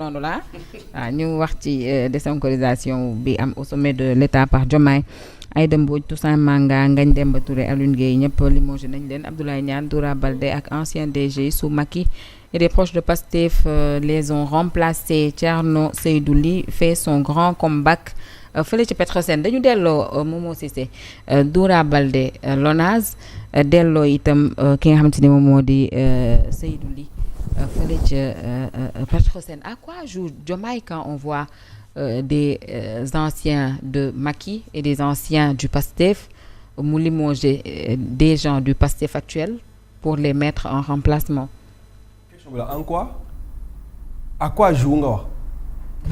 noonu la ñu wax ci désynchronisation bi am au sommet de l'État par Diomaye Aïda Mbodj Toussaint Manga Ngagne Demba Touré Alioune Gueye ñëpp limogé nañ leen Abdoulaye Niane Doura Baldé ak ancien DG sous Macky et des proches de Pastef les ont remplacés. Thierno Seydou Ly fait son grand comeback fële ci Petrosen. Dañu delloo Momo Cissé Doura Baldé Lonase delloo itam ki nga xamante ni moom moo di Seydou Ly fële ca Petrosen. À quoi joue Diomaye quand on voit des anciens de Macky et des anciens du PASTEF mu limoger des gens du PASTEF actuel pour les mettre en remplacement? Question bi la en quoi? À quoi joue nga wax?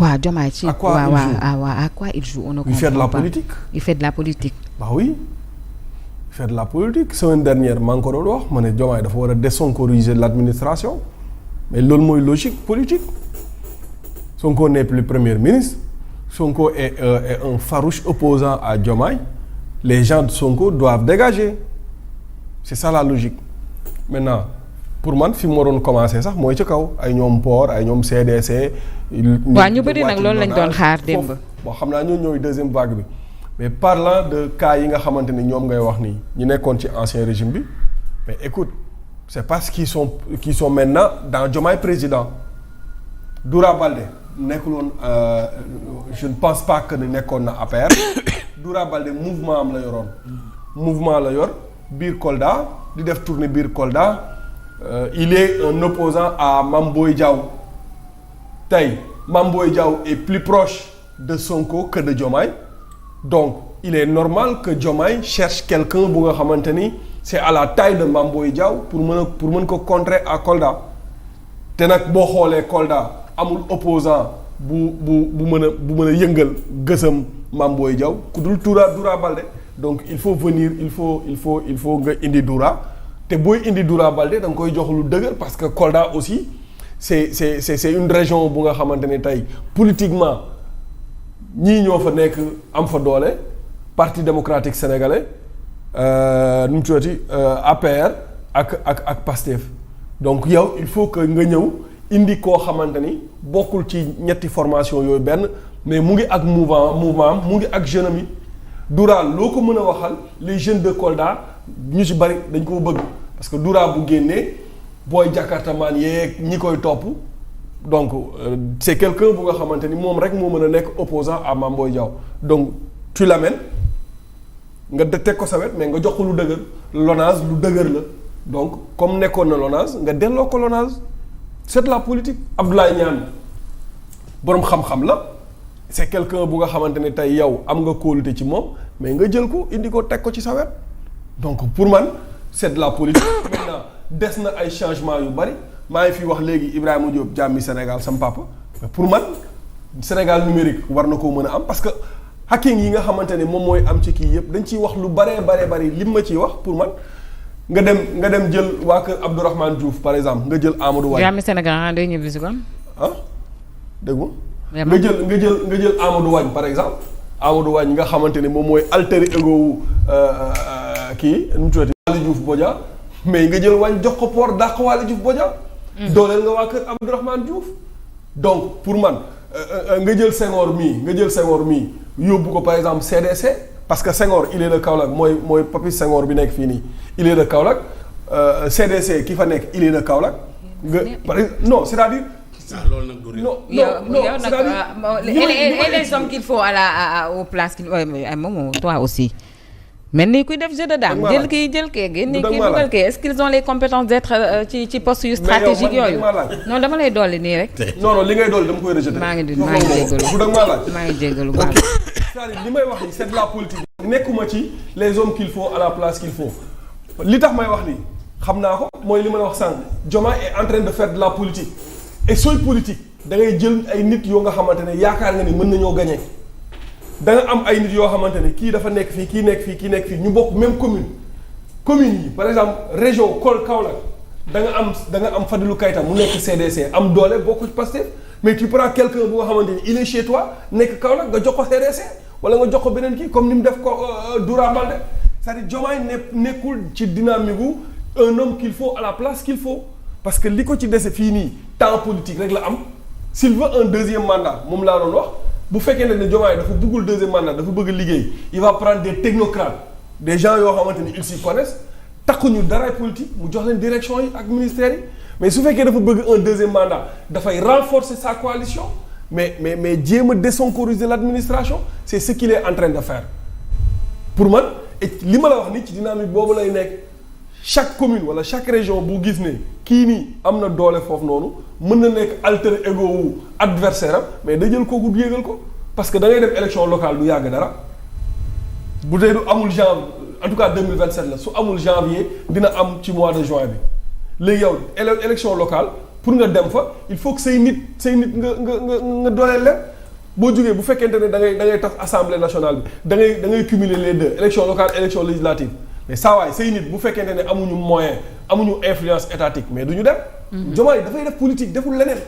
waaw Diomaye ci à quoi il joue? À quoi il joue? On ne comprend pas. Il fait de la politique. Il fait de la politique. Bah oui. Il fait de la politique. Semaine dernière maa ngi ko doon wax ma ne Diomaye dafa war a désynchrononiser l'administration mais loolu mooy logique politique. Sonko n'est plus premier ministre. Sonko est un farouche opposant à Diomaye. Les gens de Sonko doivent dégager. C'est ça la logique. Maintenant pour man fi mu waroon commencer sax mooy ci kaw ay ñoom port ay ñoom CDC. waaw ñu bëri nag loolu lañ doon xaar démb. bon xam naa ñooy deuxième vague bi mais parlant de cas yi nga xamante ni ñoom ngay wax nii ñu nekkoon ci ancien régime bi mais écoute c'est parce qu'ils sont maintenant dans Diomaye président. Doura Baldé nekkul woon je ne pense pas que ni nekkoon na APR. Doura Baldé mouvement am la yoroon. mouvement la yor biir Kolda di def tournée biir Kolda. Il est un opposant à Mame Boye Diao. Tey Mame Boye Diao est plus proche de Sonko que de Diomaye. Donc il est normal que Diomaye cherche quelqu'un bu nga xamante ni c'est à la taille de Mame Boye Diao pour mën ko contrer à Kolda. Te nag boo xoolee Kolda amul opposant bu mën a yëngal gësam Mame Boye Diao ku dul Doura Baldé. Donc il faut venir il faut nga indi Doura. te booy indi Doura Baldé da nga koy jox lu dëgër parce que Kolda aussi c'est une région bu nga xamante ne tey politiquement ñii ñoo fa nekk am fa doole Parti démocratique sénégalais nu mu tuddati APR ak PASTEF donc yow il faut que nga ñëw indi koo xamante ni bokkul ci ñetti formation yooyu benn mais mu ngi ak mouvement mu ngi ak jeune am yi Doura loo ko mën a waxal les jeunes de Kolda ñu ci bari dañ koo bëgg parce que Doura bu génnee booy jakartamaan yeeg ñi koy topp donc c'est quelqu'un bu nga xamante ni moom rek moo mën a nekk opposant à Mame Boye Diao donc tu l'amènes nga teg ko sa wet mais nga jox ko lu dëgër Lonase lu dëgër la donc comme nekkoon na Lonase nga delloo ko Lonase c'est de la politique. Abdoulaye Niane boroom xam-xam la c'est quelqu'un bu nga xamante ne tey yow am nga kóolute ci moom mais nga jël ko indi ko teg ko ci sa wet. Donc pour man c'est de la politique. Maintenant des na ay changements yu bari maa ngi fi wax léegi Ibrahima Diop jàmmi Sénégal sam papa mais pour man Sénégal numérique war na koo mën a am parce que hacking yi nga xamante ne moom mooy am ci kii yëpp dañ ciy wax lu bari lim ma ciy wax pour man nga dem jël waa kër Abdourahmane Diouf par exemple nga jël Amadou Wagne. jàmmi Sénégal day ñibbi si kon. ah dégg nga jël Amadou Wagne par exemple Amadou Wagne nga xamante ne moom mooy alter ego wu kii nu mu tuddati Waly Diouf Bodian mais nga jël Wagne jox ko port dàq Waly Diouf Bodian. dooleel nga waa kër Abdourahmane Diouf. donc pour man nga jël Senghor mii yóbbu ko par exemple CDC parce que Senghor il est de Kaolack mooy Papis Senghor bi nekk fii nii il est de Kaolack CDC ki fa nekk il est de Kaolack nga non c'est-à-dire. loolu nag du non c'est-à-dire et les hommes qu'il faut aux places qu'il moom toi aussi. mel ni kuy def jeu de dame jël kii génne kii dugal kii est-ce qu'ils ont les compétences d'être ci poste yu stratégique yooyu non dama lay dolli nii rek. non li ngay dolli dama koy rejeter. maa ngi jégalu baal. c'est-à-dire li may wax ni c'est de la politique. nekkuma ci les hommes qu'il faut à la place qu'il faut li tax may wax nii xam naa ko mooy li ma la wax sànq Diomaye est en train de faire de la politique et sooy politique da ngay jël ay nit yoo nga xamante ne yaakaar nga ni mën nañoo gagner. da nga am ay nit yoo xamante ne kii dafa nekk fii kii nekk fii ñu bokk même commune yi par exemple région Kaolack da nga am Fadilou Keita mu nekk CDC am doole bokk ci Pastef mais tu prends quelqu'un bu nga xamante ni il est chez toi nekk Kaolack nga jox ko CDC wala nga jox ko beneen kii comme ni mu def ko Doura Baldé c'est-à-dire Diomaye nekkul ci dynamique gu un homme qu'il faut à la place qu'il faut parce que li ko ci dese fii nii temps politique rek la am s'il veut un deuxième mandat moom laa doon wax bu fekkee ne Diomaye dafa bëggul deuxième mandat dafa bëgg liggéey il va prendre des technocrates des gens yoo xamante ni ils s'y connaissent takkuñu dara politique mu jox leen direction yi ak ministères yi mais su fekkee dafa bëgg un deuxième mandat dafay renforcer sa coalition mais jéem a désoncoriser l'administration c'est ce qu'il est en train de faire pour man li ma la wax ni ci dynamique boobu lay nekk chaque commune wala chaque région bu gis ne kii nii am na doole foofu noonu mën na nekk alter ego wu adversaire am mais da jël kooku yéegal ko parce que da ngay def élection locale du yàgg dara bu dee du amul janvier en tout cas 2027 la su amul janvier dina am ci mois de juin bi léegi yow élection locale pour nga dem fa il faut que say nit nga dooleel leen boo jógee bu fekkente ne da ngay tax assemblée nationale bi da ngay cumuler les deux élection locale élection législative mais saa waay say nit bu fekkente ne amuñu moyen amuñu influence étatique mais du ñu dem. Diomaye dafay def politique deful leneen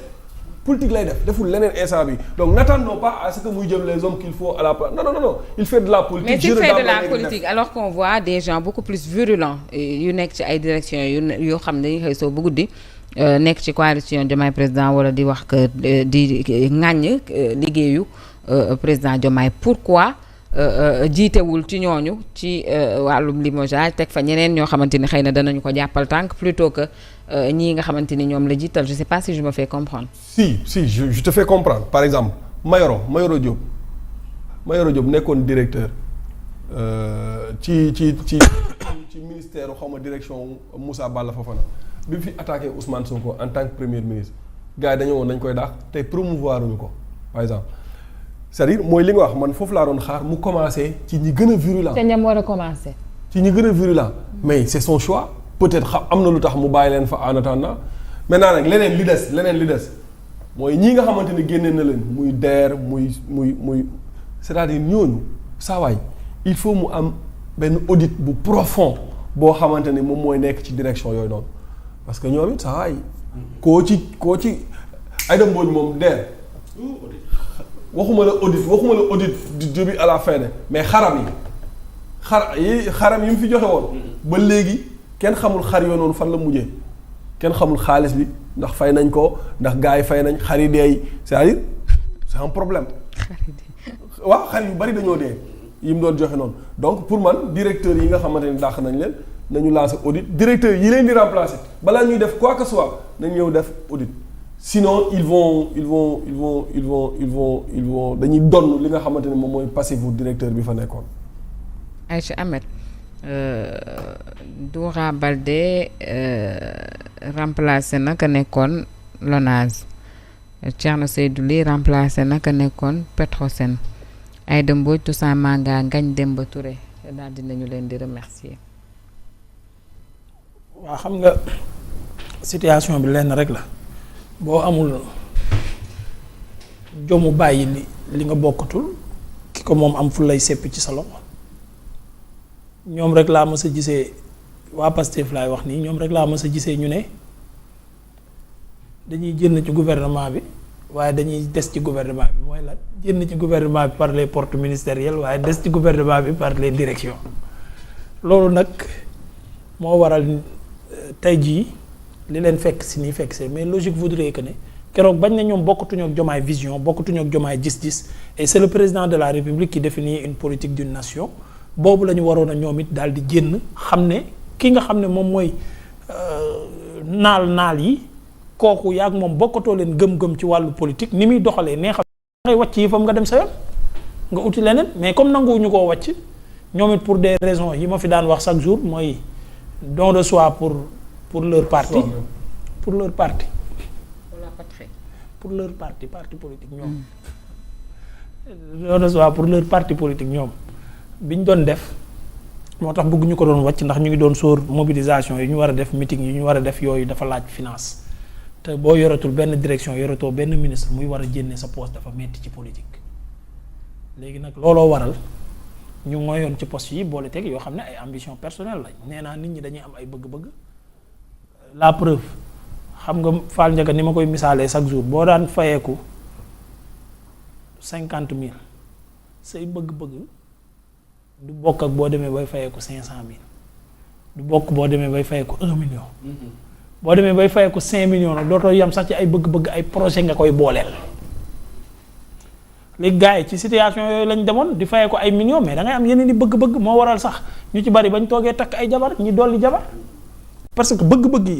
politique lay deful leneen instant bi donc n'attendons pas à ce que muy jël les hommes qu'il faut à la place non il fait de la politique. mais s'il fait de la politique alors qu'on voit des gens beaucoup plus virulents yu nekk ci ay directions yoo xam ne dañuy xëy soo bu guddi nekk ci coalition Diomaye président wala di wax que di ŋàññ liggéeyu président Diomaye pourquoi. jiitewul ci ñooñu ci wàllum limogeage teg fa ñeneen ñoo xamante ni xëy na danañu ko jàppal tànk plutôt que ñii nga xamante ni ñoom la jiital je sais pas si je me fais comprendre. si je te fais comprendre par exemple Mayoro Diop nekkoon directeur ci ministère xawma direction Moussa Balla Fofana bi mu fi attaqué Ousmane Sonko en tant que premier ministre gars yi dañoo woon nañ koy daax tey promouvoir uñu ko par exemple. c'est-à-dire mooy li nga wax man foofu laa doon xaar mu commencer ci ñi gën a virulent. te ñam war a commencer. ci ñi gën a virulent mais c'est son choix peut-être am na lu tax mu bàyyi leen fa en attendant maintenant nag leneen li des mooy ñii nga xamante ni génne na leen muy DER muy c'est-à-dire ñooñu saa waay il faut mu am benn audit bu profond boo xamante ni moom mooy nekk ci direction yooyu noonu parce que ñoom it saa waay koo ci Aïda Mbodj moom DER. waxuma la audit du début à la fin de mais xaram yi mu fi joxe woon ba léegi kenn xamul xar yoo noonu fan la mujjee kenn xamul xaalis bi ndax fay nañ ko ndax gars yi fay nañ xar yi dee c'est-à-dire c'est un problème waaw xar yu bari dañoo dee yi mu doon joxe noonu donc pour man directeur yi nga xamante ni dàq nañ leen nañu lancer audit directeur yi leen di remplacer balaa ñuy def quoi que soit nañ ñëw def audit sinon ils vont dañuy donn li nga xamante ne moom mooy passif directeur bi fa nekkoon. Aïcha Ahmed Doura Baldé remplacé na ka nekkoon Lonase Thierno Seydou Ly remplacé na ka nekkoon Petrosen Aïda Mbodj Toussaint Manga Ngagne Demba Touré daal dinañu leen di remercier. waa xam nga situation bi lenn rek la. boo amul jomu bàyyi li nga bokkatul ki ko moom am fu lay seppi ci sa loxo ñoom rek laa mës a gisee waa Pastef laay wax nii ñoom rek laa mës a gisee ñu ne dañuy génn ci gouvernement bi waaye dañuy des ci gouvernement bi mooy la génn ci gouvernement bi par les portes ministérielles waaye des ci gouvernement bi par les directions loolu nag moo waral tey jii li leen fekk si nii fekk see mais logique voudrait que ne keroog bañ na ñoom bokkatuñoo ak Diomaye vision bokkatuñoo ak Diomaye gis-gis et c'est le président de la République qui définit une politique d'une nation boobu la ñu waroon a ñoom it daal di génn xam ne ki nga xam ne moom mooy naal yi kooku yaag moom bokkatoo leen gëm-gëm ci wàllu politique ni muy doxalee neexal ngay wàcc yi fam nga dem sa yoon nga uti leneen mais comme nanguwuñu koo wàcc ñoom it pour des raisons yi ma fi daan wax chaque jour mooy don de soi pour leur parti pour leur parti pour leur parti politique ñoom loolu soit pour leur parti politique ñoom bi ñu doon def moo tax bëgg ñu ko doon wàcc ndax ñu ngi doon sóor mobilisation yi ñu war a def meeting yi ñu war a def yooyu dafa laaj finance te boo yoratul benn direction yoratoo benn ministre muy war a génne sa poste dafa metti ci politique léegi nag looloo waral ñu ngoyoon ci poste yi boole teg yoo xam ne ay ambition personnelle lañ nee naa nit ñi dañuy am ay bëgg-bëgg la preuve xam nga Fall Ndiaga ni ma koy misaalee chaque jour boo daan fayeeku 50,000 say bëgg-bëgg du bokk ak boo demee bay fayeeku 500,000 du bokk boo demee bay fayeeku 1 million. boo demee bay fayee ko 5 millions nag dootoo yam sax ci ay bëgg-bëgg ay projet nga koy booleel. léegi gars yi ci situation yooyu lañ demoon di fayee ko ay millions mais da ngay am yeneen i bëgg-bëgg moo waral sax ñu ci bari bañ toogee takk ay jabar ñi dolli jabar parce que bëgg-bëgg yi